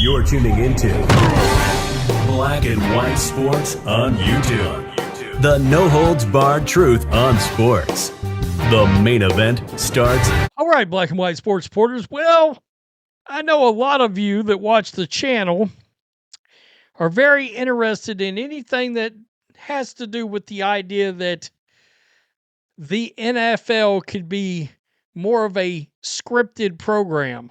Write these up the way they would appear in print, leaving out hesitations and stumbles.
You're tuning into Black and White Sports on YouTube. The no-holds-barred truth on sports. The main event starts. All right, Black and White Sports supporters. Well, I know a lot of you that watch the channel are very interested in anything that has to do with the idea that the NFL could be more of a scripted program,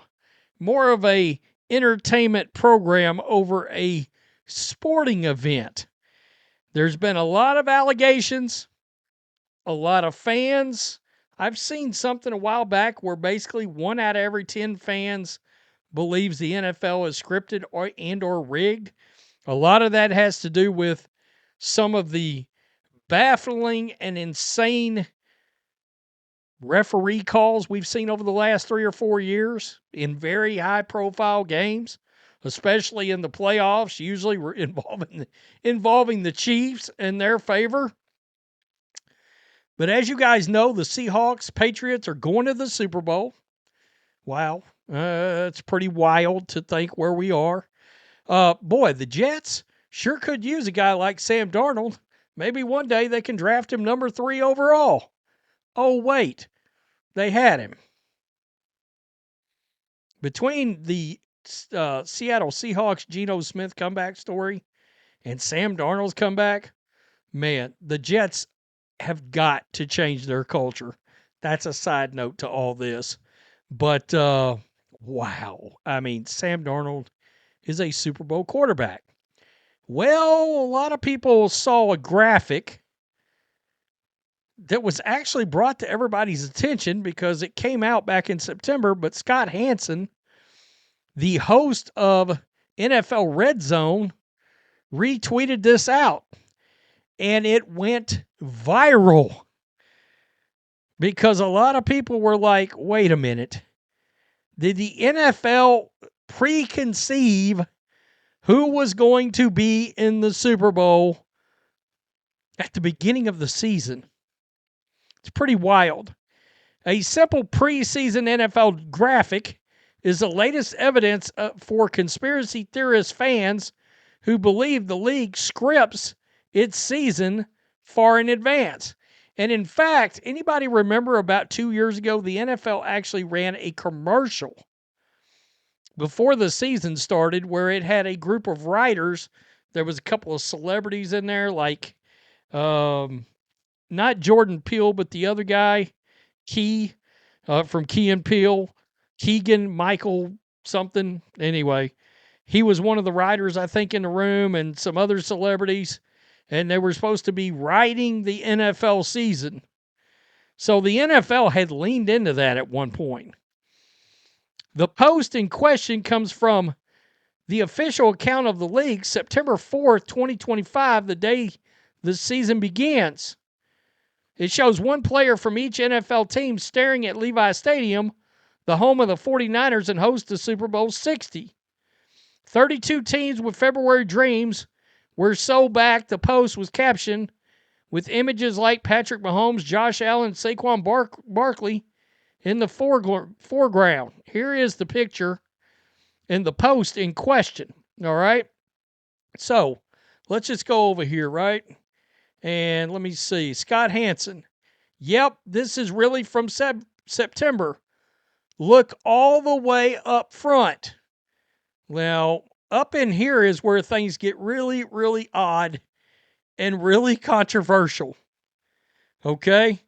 more of a entertainment program over a sporting event. There's been a lot of allegations, a lot of fans. I've seen something a while back where basically 1 out of every 10 fans believes the NFL is scripted or rigged. A lot of that has to do with some of the baffling and insane referee calls we've seen over the last 3 or 4 years in very high-profile games, especially in the playoffs, usually involving the Chiefs in their favor. But as you guys know, the Seahawks Patriots are going to the Super Bowl. Wow, it's pretty wild to think where we are. Boy, the Jets sure could use a guy like Sam Darnold. Maybe one day they can draft him number 3 overall. Oh, wait, they had him. Between the Seattle Seahawks Geno Smith comeback story and Sam Darnold's comeback, man, the Jets have got to change their culture. That's a side note to all this. But, wow. I mean, Sam Darnold is a Super Bowl quarterback. Well, a lot of people saw a graphic that was actually brought to everybody's attention because it came out back in September, but Scott Hanson, the host of NFL Red Zone, retweeted this out, and it went viral because a lot of people were like, wait a minute, did the NFL preconceive who was going to be in the Super Bowl at the beginning of the season? It's pretty wild. A simple preseason NFL graphic is the latest evidence for conspiracy theorist fans who believe the league scripts its season far in advance. And in fact, anybody remember about 2 years ago, the NFL actually ran a commercial before the season started where it had a group of writers. There was a couple of celebrities in there, like not Jordan Peele, but the other guy, Key, from Key and Peele, Keegan Michael something. Anyway, he was one of the writers, I think, in the room, and some other celebrities, and they were supposed to be writing the NFL season. So the NFL had leaned into that at one point. The post in question comes from the official account of the league, September 4th, 2025, the day the season begins. It shows one player from each NFL team staring at Levi Stadium, the home of the 49ers and host to Super Bowl 60. 32 teams with February dreams were so back, the post was captioned with images like Patrick Mahomes, Josh Allen, Saquon Barkley in the foreground. Here is the picture in the post in question. All right. So let's just go over here, right? And let me see. Scott Hanson. Yep, this is really from September. Look all the way up front. Now, up in here is where things get really, really odd and really controversial. Okay?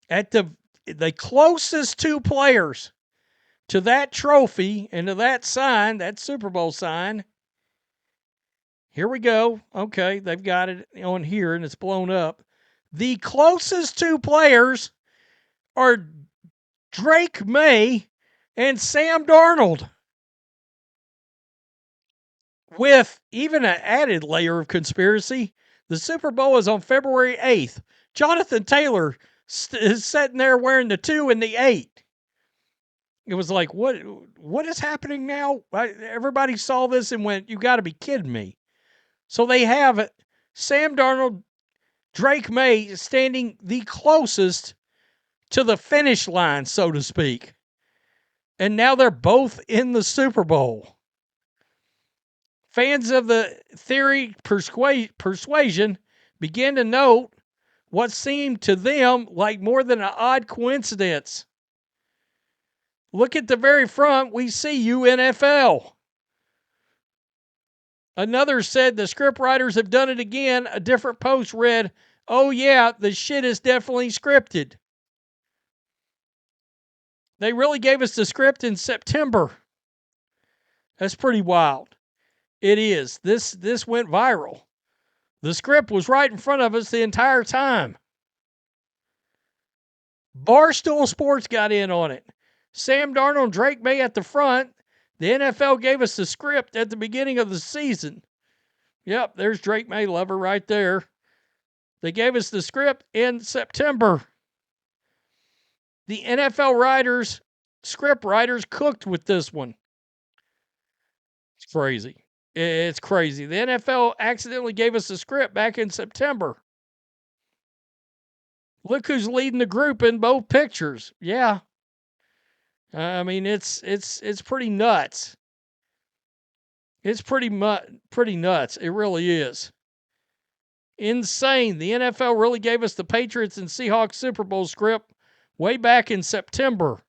At the closest 2 players to that trophy and to that sign, that Super Bowl sign, here we go. Okay, they've got it on here and it's blown up. The closest 2 players are Drake Maye and Sam Darnold. With even an added layer of conspiracy, the Super Bowl is on February 8th. Jonathan Taylor is sitting there wearing the 2 and the 8. It was like, what is happening now? Everybody saw this and went, you got to be kidding me. So they have Sam Darnold, Drake Maye standing the closest to the finish line, so to speak. And now they're both in the Super Bowl. Fans of the theory persuasion began to note what seemed to them like more than an odd coincidence. Look at the very front, we see UNFL. Another said the script writers have done it again. A different post read, "Oh yeah, the shit is definitely scripted." They really gave us the script in September. That's pretty wild. It is. This went viral. The script was right in front of us the entire time. Barstool Sports got in on it. Sam Darnold and Drake Maye at the front. The NFL gave us the script at the beginning of the season. Yep, there's Drake Maye lover right there. They gave us the script in September. The NFL writers, script writers, cooked with this one. It's crazy. It's crazy. The NFL accidentally gave us the script back in September. Look who's leading the group in both pictures. Yeah. I mean, it's pretty nuts. It's pretty nuts. It really is. Insane. The NFL really gave us the Patriots and Seahawks Super Bowl script way back in September.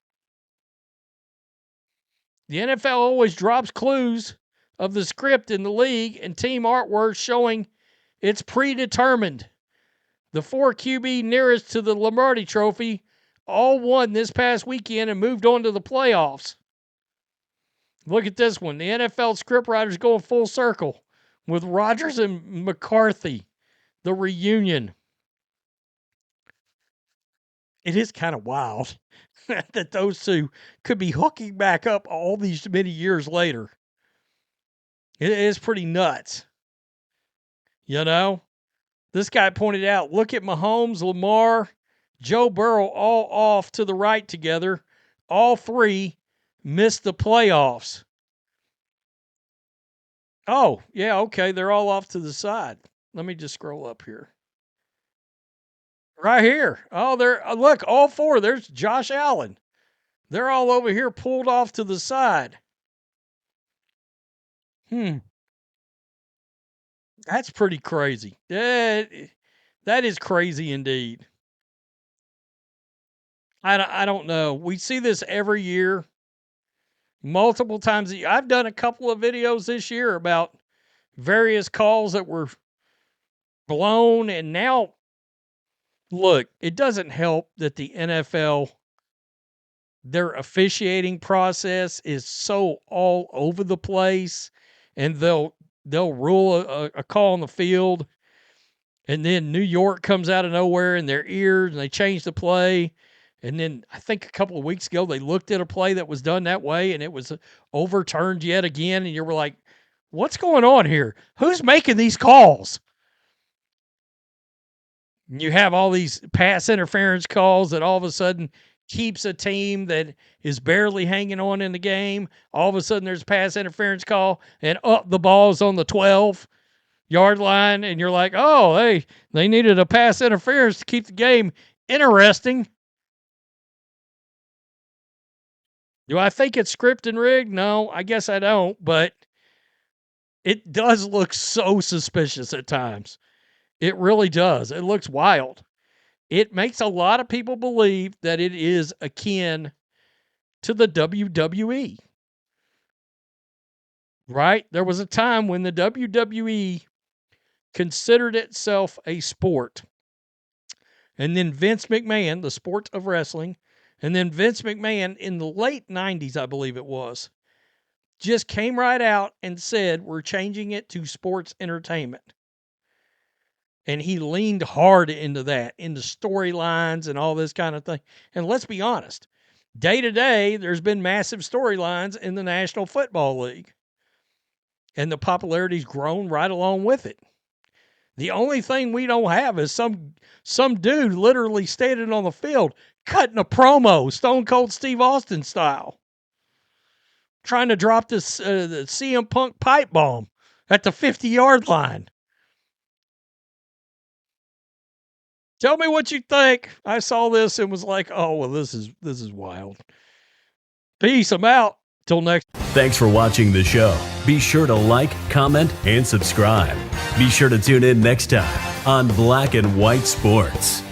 The NFL always drops clues of the script in the league and team artwork showing it's predetermined. The 4 QB nearest to the Lombardi Trophy all won this past weekend and moved on to the playoffs. Look at this one. The NFL scriptwriters going full circle with Rodgers and McCarthy, the reunion. It is kind of wild that those two could be hooking back up all these many years later. It is pretty nuts. You know? This guy pointed out, look at Mahomes, Lamar, Joe Burrow all off to the right together. All three missed the playoffs. Oh, yeah, okay. They're all off to the side. Let me just scroll up here. Right here. Oh, look, all four. There's Josh Allen. They're all over here pulled off to the side. That's pretty crazy. That is crazy indeed. I don't know. We see this every year, multiple times. I've done a couple of videos this year about various calls that were blown, and now, look, it doesn't help that the NFL, their officiating process is so all over the place, and they'll rule a call on the field, and then New York comes out of nowhere in their ears, and they change the play. And then I think a couple of weeks ago, they looked at a play that was done that way, and it was overturned yet again. And you were like, what's going on here? Who's making these calls? And you have all these pass interference calls that all of a sudden keeps a team that is barely hanging on in the game. All of a sudden, there's a pass interference call, and the ball's on the 12-yard line. And you're like, oh, hey, they needed a pass interference to keep the game interesting. Do I think it's scripted and rigged? No, I guess I don't, but it does look so suspicious at times. It really does. It looks wild. It makes a lot of people believe that it is akin to the WWE. Right? There was a time when the WWE considered itself a sport. And then Vince McMahon, the sport of wrestling, and then Vince McMahon in the late 90s, I believe it was, just came right out and said, we're changing it to sports entertainment. And he leaned hard into that, into storylines and all this kind of thing. And let's be honest, day to day, there's been massive storylines in the National Football League. And the popularity's grown right along with it. The only thing we don't have is some dude literally standing on the field cutting a promo, Stone Cold Steve Austin style, trying to drop this the CM Punk pipe bomb at the 50-yard line. Tell me what you think. I saw this and was like, oh, well, this is wild. Peace. I'm out. Till next. Thanks for watching the show. Be sure to like, comment, and subscribe. Be sure to tune in next time on Black and White Sports.